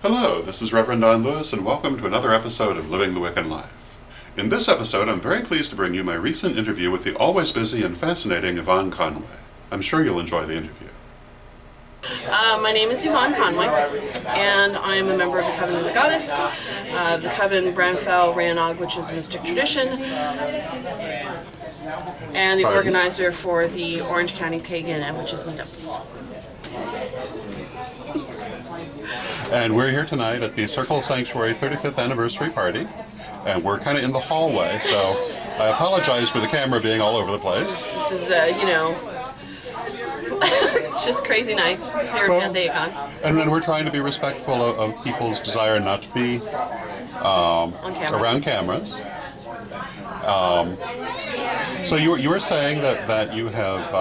Hello, this is Reverend Don Lewis, and welcome to another episode of Living the Wiccan Life. In this episode, I'm very pleased to bring you my recent interview with the always busy and fascinating Yvonne Conway. I'm sure you'll enjoy the interview. My name is Yvonne Conway, and I'm a member of the Coven of the Goddess, the Coven Branfell Rannog, which is a mystic tradition, and the organizer for the Orange County Pagan and Witches meetups. And we're here tonight at the Circle Sanctuary 35th anniversary party, and we're kind of in the hallway, so I apologize for the camera being all over the place. This is, it's just crazy nights here at Pantheon. And then we're trying to be respectful of people's desire not to be around cameras. So you were saying that you have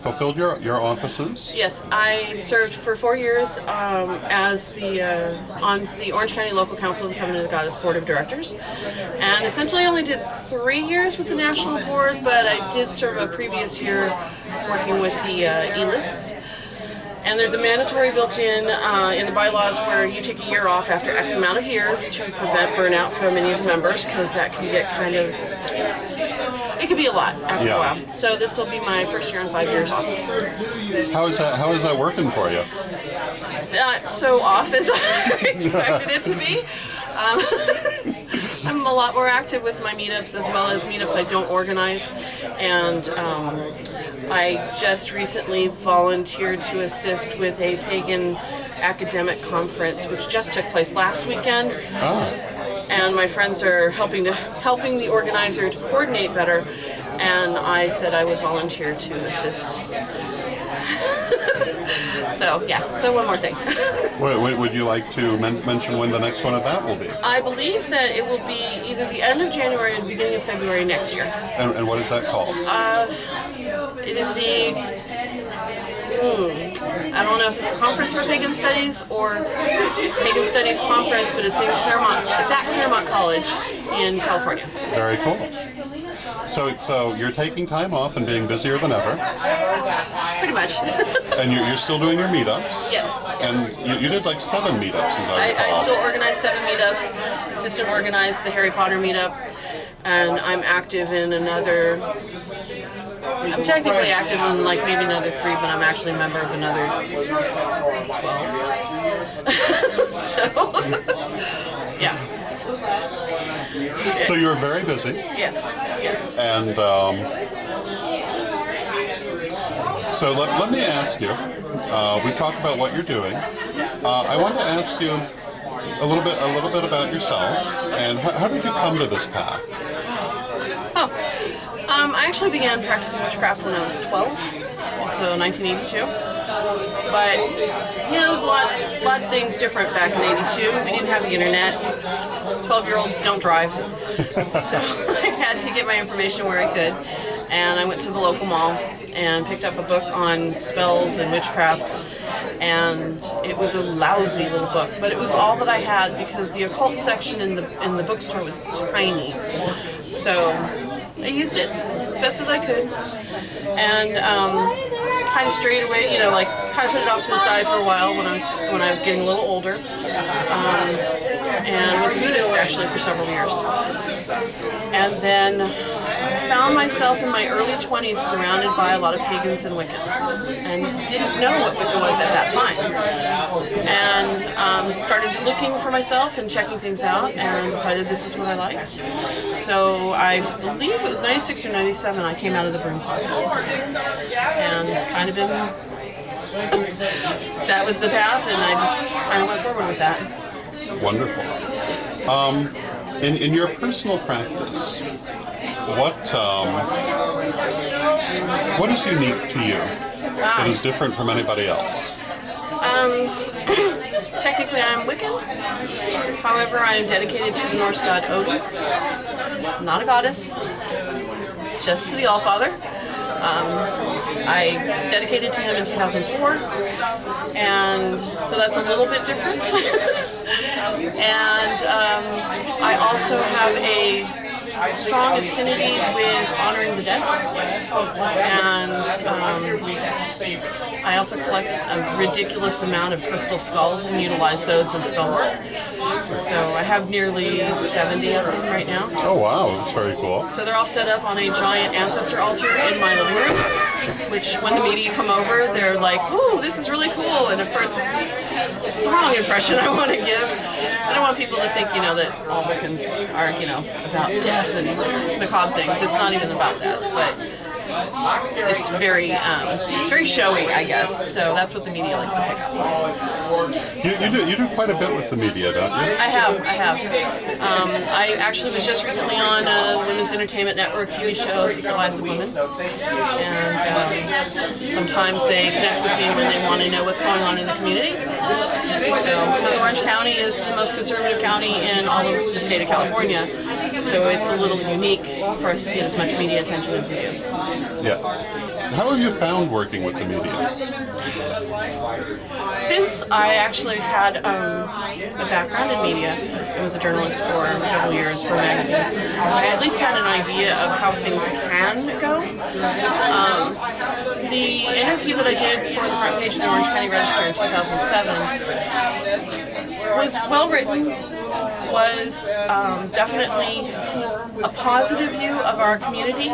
fulfilled your offices? Yes, I served for 4 years as on the Orange County Local Council of the Coven of the Goddess Board of Directors, and essentially only did 3 years with the National Board, but I did serve a previous year working with the E-lists. And there's a mandatory built-in in the bylaws where you take a year off after X amount of years to prevent burnout for many of the members, because that can get it could be a lot after a while. So this will be my first year and 5 years off. How is that working for you? Not so off as I expected it to be. I'm a lot more active with my meetups, as well as meetups I don't organize, and I just recently volunteered to assist with a pagan academic conference, which just took place last weekend. And my friends are helping the organizer to coordinate better, and I said I would volunteer to assist. So one more thing. Would you like to mention when the next one of that will be? I believe that it will be either the end of January or the beginning of February next year. And what is that called? It is the I don't know if it's a conference for Pagan Studies or Pagan Studies conference, but it's in Claremont. It's at Claremont College in California. Very cool. So you're taking time off and being busier than ever. Pretty much. And you're still doing your meetups. Yes. And you did like 7 meetups, as I recall. I still organize 7 meetups. Assistant organized the Harry Potter meetup, and I'm active in another. I'm technically active in like maybe another 3, but I'm actually a member of another 12. So, yeah. So you're very busy. Yes. And so let me ask you. We talked about what you're doing. I want to ask you a little bit about yourself, and how did you come to this path? I actually began practicing witchcraft when I was 12, so 1982. But, there was a lot of things different back in 82. We didn't have the internet. 12-year-olds don't drive. So I had to get my information where I could. And I went to the local mall and picked up a book on spells and witchcraft. And it was a lousy little book, but it was all that I had because the occult section in the bookstore was tiny. So I used it as best as I could, and kind of strayed away, kind of put it off to the side for a while when I was getting a little older, and was Buddhist actually for several years, and then found myself in my early 20s surrounded by a lot of pagans and Wiccans, and didn't know what Wicca was at that time, and started looking for myself and checking things out, and decided this is what I liked. So I believe it was 96 or 97 I came out of the broom closet, and kind of that was the path, and I just kind of went forward with that. Wonderful. In your personal practice, what is unique to you that is different from anybody else? Technically I'm Wiccan. However, I am dedicated to the Norse god Odin. Not a goddess, just to the Allfather. I dedicated to him in 2004, and so that's a little bit different. And I also have a strong affinity with honoring the dead, and I also collect a ridiculous amount of crystal skulls and utilize those in spell work. So I have nearly 70 of them right now. Oh wow, that's very cool. So they're all set up on a giant ancestor altar in my living room, which when the media come over, they're like, ooh, this is really cool. And of course, it's the wrong impression I want to give. I don't want people to think, that all Wiccans are, about death and macabre things. It's not even about that. But it's very showy, I guess. So that's what the media likes to pick up. You do quite a bit with the media, don't you? I have. I actually was just recently on a Women's Entertainment Network TV show, Secret Lives of Women. And sometimes they connect with me when they want to know what's going on in the community. So, because Orange County is the most conservative county in all of the state of California, so it's a little unique for us to get as much media attention as we do. Yes. How have you found working with the media? Since I actually had a background in media, I was a journalist for several years for a magazine, I at least had an idea of how things can go. The interview that I did for the front page of the Orange County Register in 2007 was well written, was definitely a positive view of our community.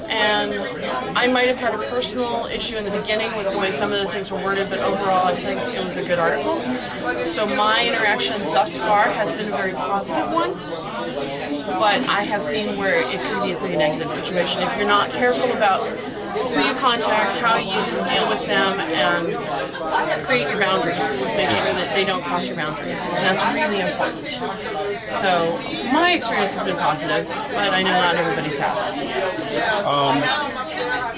And I might have had a personal issue in the beginning with the way some of the things were worded, but overall I think it was a good article. So my interaction thus far has been a very positive one, but I have seen where it can be a pretty negative situation if you're not careful about who you contact, how you deal with them, and create your boundaries. Make sure that they don't cross your boundaries. And that's really important. So my experience has been positive, but I know not everybody's has.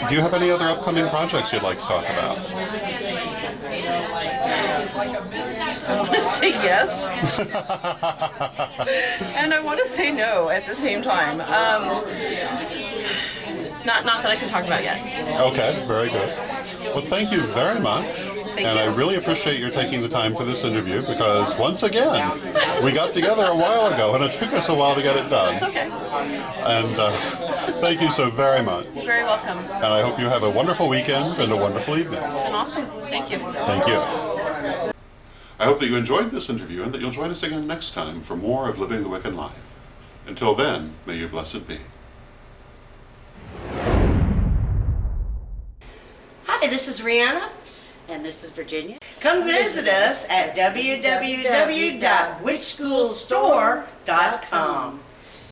Do you have any other upcoming projects you'd like to talk about? I want to say yes, and I want to say no at the same time. Not that I can talk about yet. Okay, very good. Well, thank you very much. And I really appreciate your taking the time for this interview because, once again, we got together a while ago and it took us a while to get it done. It's okay. And thank you so very much. You're very welcome. And I hope you have a wonderful weekend and a wonderful evening. It's been awesome. Thank you. Thank you. I hope that you enjoyed this interview and that you'll join us again next time for more of Living the Wiccan Life. Until then, may you blessed be. Hi, this is Rihanna. And this is Virginia. Come visit us at www.witchschoolstore.com.